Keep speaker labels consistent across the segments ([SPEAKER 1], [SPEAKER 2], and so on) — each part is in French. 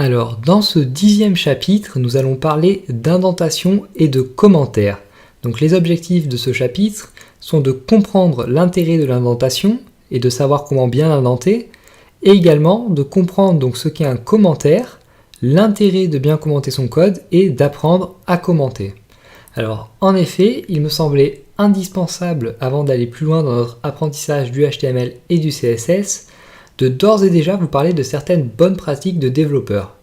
[SPEAKER 1] Alors, dans ce 10e chapitre, nous allons parler d'indentation et de commentaires. Donc les objectifs de ce chapitre sont de comprendre l'intérêt de l'indentation et de savoir comment bien indenter, et également de comprendre donc ce qu'est un commentaire, l'intérêt de bien commenter son code et d'apprendre à commenter. Alors en effet, il me semblait indispensable, avant d'aller plus loin dans notre apprentissage du HTML et du CSS, de d'ores et déjà vous parler de certaines bonnes pratiques de développeurs.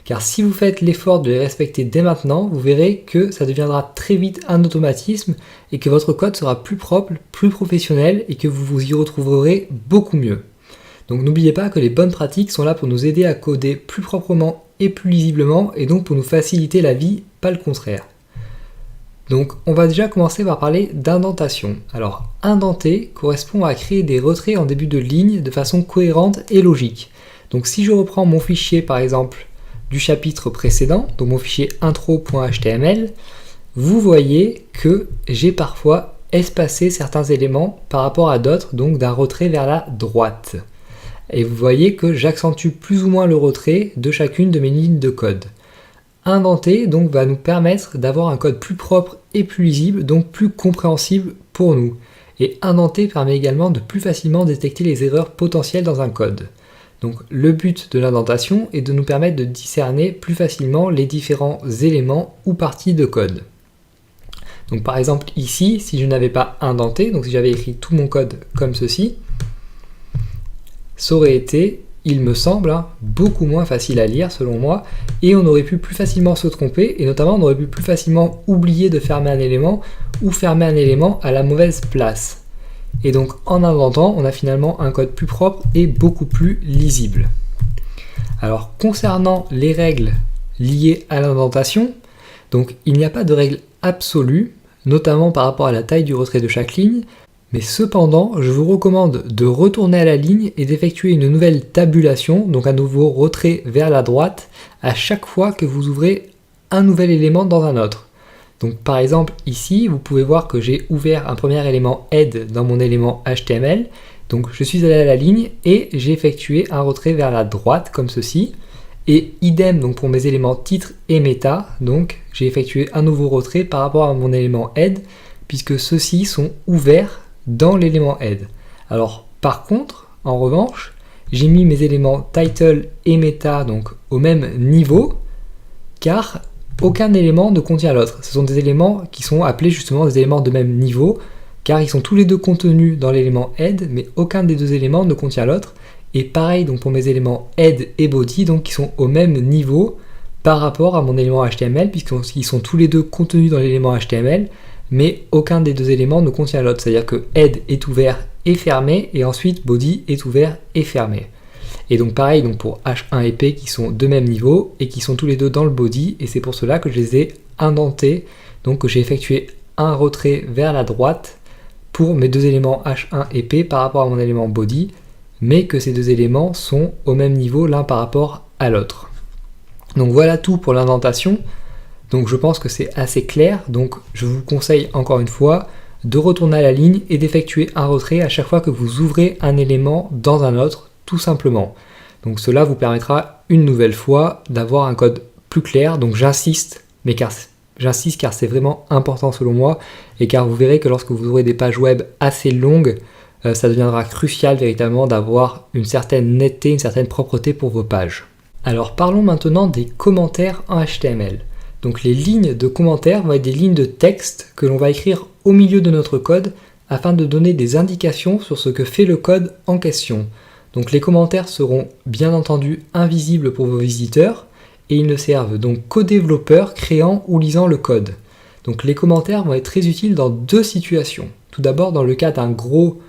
[SPEAKER 1] Car si vous faites l'effort de les respecter dès maintenant, vous verrez que ça deviendra très vite un automatisme et que votre code sera plus propre, plus professionnel et que vous vous y retrouverez beaucoup mieux. Donc n'oubliez pas que les bonnes pratiques sont là pour nous aider à coder plus proprement et plus lisiblement et donc pour nous faciliter la vie, pas le contraire. Donc on va déjà commencer par parler d'indentation. Alors indenter correspond à créer des retraits en début de ligne de façon cohérente et logique. Donc si je reprends mon fichier par exemple du chapitre précédent, donc mon fichier intro.html, vous voyez que j'ai parfois espacé certains éléments par rapport à d'autres, donc d'un retrait vers la droite. Et vous voyez que j'accentue plus ou moins le retrait de chacune de mes lignes de code. Indenter donc va nous permettre d'avoir un code plus propre et plus lisible, donc plus compréhensible pour nous. Et indenter permet également de plus facilement détecter les erreurs potentielles dans un code. Donc le but de l'indentation est de nous permettre de discerner plus facilement les différents éléments ou parties de code. Donc par exemple ici, si je n'avais pas indenté, donc si j'avais écrit tout mon code comme ceci, ça aurait été, il me semble, beaucoup moins facile à lire selon moi, et on aurait pu plus facilement se tromper, et notamment on aurait pu plus facilement oublier de fermer un élément, ou fermer un élément à la mauvaise place. Et donc en indentant, on a finalement un code plus propre et beaucoup plus lisible. Alors concernant les règles liées à l'indentation, donc il n'y a pas de règle absolue, notamment par rapport à la taille du retrait de chaque ligne, mais cependant, je vous recommande de retourner à la ligne et d'effectuer une nouvelle tabulation, donc un nouveau retrait vers la droite, à chaque fois que vous ouvrez un nouvel élément dans un autre. Donc par exemple ici, vous pouvez voir que j'ai ouvert un premier élément head dans mon élément HTML, donc je suis allé à la ligne et j'ai effectué un retrait vers la droite comme ceci, et idem donc pour mes éléments titre et méta, donc j'ai effectué un nouveau retrait par rapport à mon élément head, puisque ceux-ci sont ouverts dans l'élément head. Alors par contre, en revanche, j'ai mis mes éléments title et meta donc au même niveau, car aucun élément ne contient l'autre. Ce sont des éléments qui sont appelés justement des éléments de même niveau, car ils sont tous les deux contenus dans l'élément head, mais aucun des deux éléments ne contient l'autre. Et pareil donc pour mes éléments head et body, donc qui sont au même niveau par rapport à mon élément HTML, puisqu'ils sont tous les deux contenus dans l'élément HTML, mais aucun des deux éléments ne contient l'autre. C'est-à-dire que head est ouvert et fermé, et ensuite body est ouvert et fermé. Et donc pareil donc pour H1 et P qui sont de même niveau et qui sont tous les deux dans le body, et c'est pour cela que je les ai indentés, donc que j'ai effectué un retrait vers la droite pour mes deux éléments H1 et P par rapport à mon élément body, mais que ces deux éléments sont au même niveau l'un par rapport à l'autre. Donc voilà tout pour l'indentation. Donc je pense que c'est assez clair, donc je vous conseille encore une fois de retourner à la ligne et d'effectuer un retrait à chaque fois que vous ouvrez un élément dans un autre, tout simplement. Donc cela vous permettra une nouvelle fois d'avoir un code plus clair, donc j'insiste car c'est vraiment important selon moi, et car vous verrez que lorsque vous aurez des pages web assez longues, ça deviendra crucial véritablement d'avoir une certaine netteté, une certaine propreté pour vos pages. Alors parlons maintenant des commentaires en HTML. Donc les lignes de commentaires vont être des lignes de texte que l'on va écrire au milieu de notre code afin de donner des indications sur ce que fait le code en question. Donc les commentaires seront bien entendu invisibles pour vos visiteurs et ils ne servent donc qu'aux développeurs créant ou lisant le code. Donc les commentaires vont être très utiles dans deux situations. Tout d'abord dans le cas d'un gros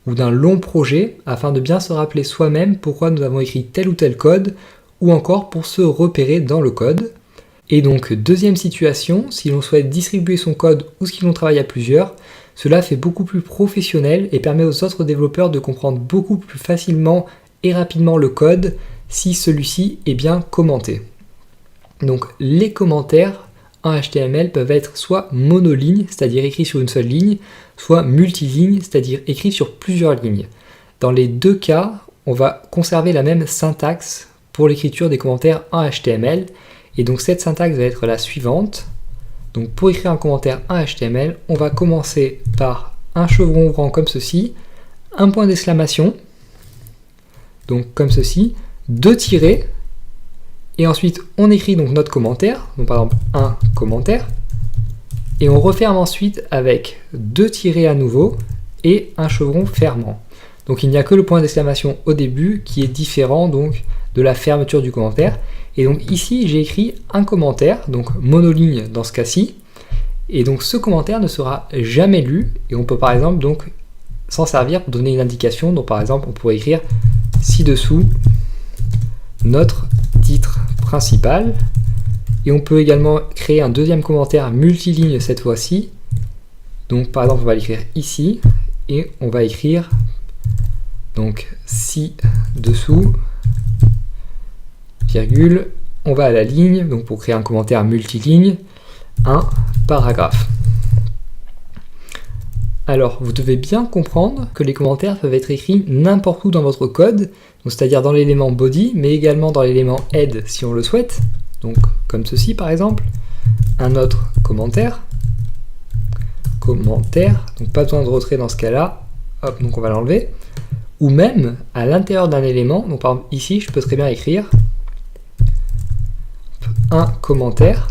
[SPEAKER 1] ou d'un long projet afin de bien se rappeler soi-même pourquoi nous avons écrit tel ou tel code, ou encore pour se repérer dans le code. Et donc deuxième situation, si l'on souhaite distribuer son code ou si l'on travaille à plusieurs, cela fait beaucoup plus professionnel et permet aux autres développeurs de comprendre beaucoup plus facilement et rapidement le code si celui-ci est bien commenté. Donc les commentaires en HTML peuvent être soit monoligne, c'est-à-dire écrits sur une seule ligne, soit multiligne, c'est-à-dire écrits sur plusieurs lignes. Dans les deux cas, on va conserver la même syntaxe pour l'écriture des commentaires en HTML. Et donc cette syntaxe va être la suivante. Donc pour écrire un commentaire en HTML, on va commencer par un chevron ouvrant comme ceci, un point d'exclamation, donc comme ceci, 2 tirets, et ensuite on écrit donc notre commentaire, donc par exemple un commentaire, et on referme ensuite avec 2 tirets à nouveau et un chevron fermant. Donc il n'y a que le point d'exclamation au début qui est différent donc de la fermeture du commentaire. Et donc ici j'ai écrit un commentaire, donc monoligne dans ce cas-ci, et donc ce commentaire ne sera jamais lu, et on peut par exemple donc s'en servir pour donner une indication. Donc par exemple on pourrait écrire ci-dessous notre titre principal, et on peut également créer un deuxième commentaire multiligne cette fois-ci. Donc par exemple on va l'écrire ici, et on va écrire donc ci-dessous, virgule, on va à la ligne, donc pour créer un commentaire multiligne, un paragraphe. Alors, vous devez bien comprendre que les commentaires peuvent être écrits n'importe où dans votre code, c'est-à-dire dans l'élément body, mais également dans l'élément head si on le souhaite, donc comme ceci par exemple, un autre commentaire, donc pas besoin de retrait dans ce cas-là, hop, donc on va l'enlever, ou même à l'intérieur d'un élément, donc par exemple ici je peux très bien écrire un commentaire,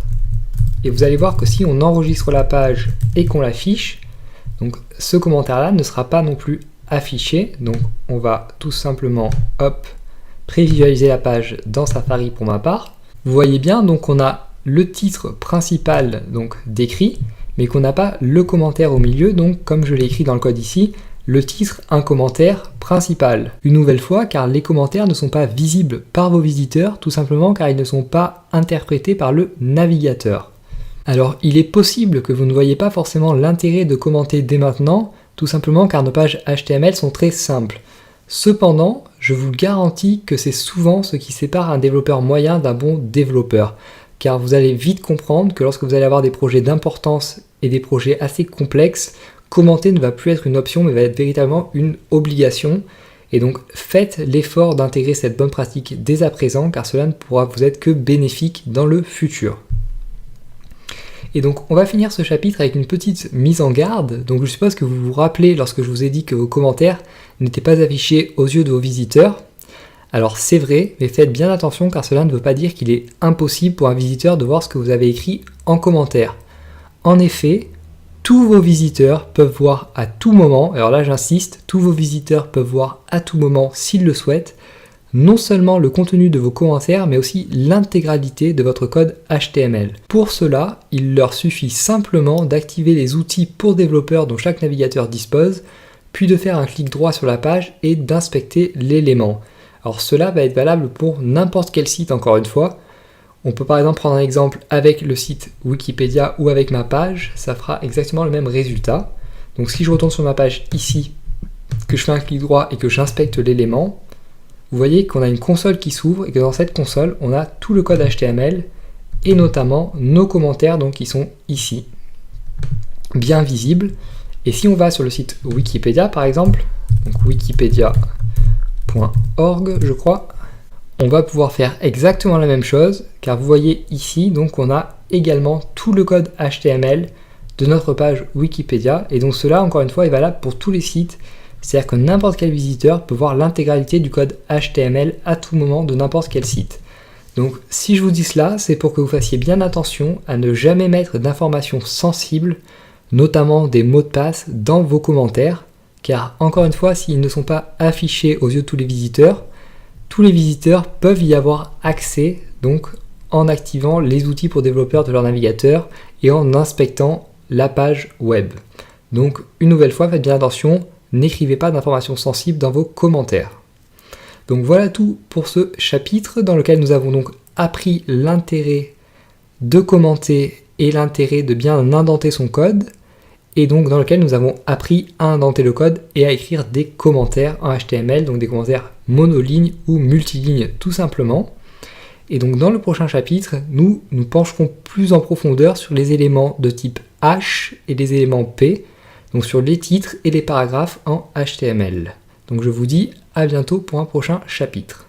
[SPEAKER 1] et vous allez voir que si on enregistre la page et qu'on l'affiche, donc ce commentaire là ne sera pas non plus affiché. Donc on va tout simplement hop, prévisualiser la page dans Safari pour ma part. Vous voyez bien, donc on a le titre principal donc décrit, mais qu'on n'a pas le commentaire au milieu, donc comme je l'ai écrit dans le code ici, le titre un commentaire principal. Une nouvelle fois, car les commentaires ne sont pas visibles par vos visiteurs, tout simplement car ils ne sont pas interprétés par le navigateur. Alors il est possible que vous ne voyez pas forcément l'intérêt de commenter dès maintenant, tout simplement car nos pages HTML sont très simples. Cependant, je vous garantis que c'est souvent ce qui sépare un développeur moyen d'un bon développeur, car vous allez vite comprendre que lorsque vous allez avoir des projets d'importance et des projets assez complexes, commenter ne va plus être une option mais va être véritablement une obligation. Et donc faites l'effort d'intégrer cette bonne pratique dès à présent, car cela ne pourra vous être que bénéfique dans le futur. Et donc on va finir ce chapitre avec une petite mise en garde. Donc je suppose que vous vous rappelez lorsque je vous ai dit que vos commentaires n'étaient pas affichés aux yeux de vos visiteurs. Alors c'est vrai, mais faites bien attention car cela ne veut pas dire qu'il est impossible pour un visiteur de voir ce que vous avez écrit en commentaire. En effet, tous vos visiteurs peuvent voir à tout moment, alors là j'insiste, tous vos visiteurs peuvent voir à tout moment s'ils le souhaitent, non seulement le contenu de vos commentaires, mais aussi l'intégralité de votre code HTML. Pour cela, il leur suffit simplement d'activer les outils pour développeurs dont chaque navigateur dispose, puis de faire un clic droit sur la page et d'inspecter l'élément. Alors cela va être valable pour n'importe quel site encore une fois. On peut par exemple prendre un exemple avec le site Wikipédia ou avec ma page, ça fera exactement le même résultat. Donc si je retourne sur ma page ici, que je fais un clic droit et que j'inspecte l'élément, vous voyez qu'on a une console qui s'ouvre et que dans cette console, on a tout le code HTML et notamment nos commentaires donc, qui sont ici, bien visibles. Et si on va sur le site Wikipédia par exemple, donc wikipedia.org je crois, on va pouvoir faire exactement la même chose car vous voyez ici, donc on a également tout le code HTML de notre page Wikipédia et donc cela encore une fois est valable pour tous les sites. C'est-à-dire que n'importe quel visiteur peut voir l'intégralité du code HTML à tout moment de n'importe quel site. Donc si je vous dis cela, c'est pour que vous fassiez bien attention à ne jamais mettre d'informations sensibles, notamment des mots de passe, dans vos commentaires, car encore une fois, s'ils ne sont pas affichés aux yeux de tous les visiteurs peuvent y avoir accès, donc en activant les outils pour développeurs de leur navigateur et en inspectant la page web. Donc une nouvelle fois, faites bien attention, n'écrivez pas d'informations sensibles dans vos commentaires. Donc voilà tout pour ce chapitre dans lequel nous avons donc appris l'intérêt de commenter et l'intérêt de bien indenter son code et donc dans lequel nous avons appris à indenter le code et à écrire des commentaires en HTML, donc des commentaires monolignes ou multilignes tout simplement. Et donc dans le prochain chapitre, nous nous pencherons plus en profondeur sur les éléments de type H et les éléments P, donc sur les titres et les paragraphes en HTML. Donc je vous dis à bientôt pour un prochain chapitre.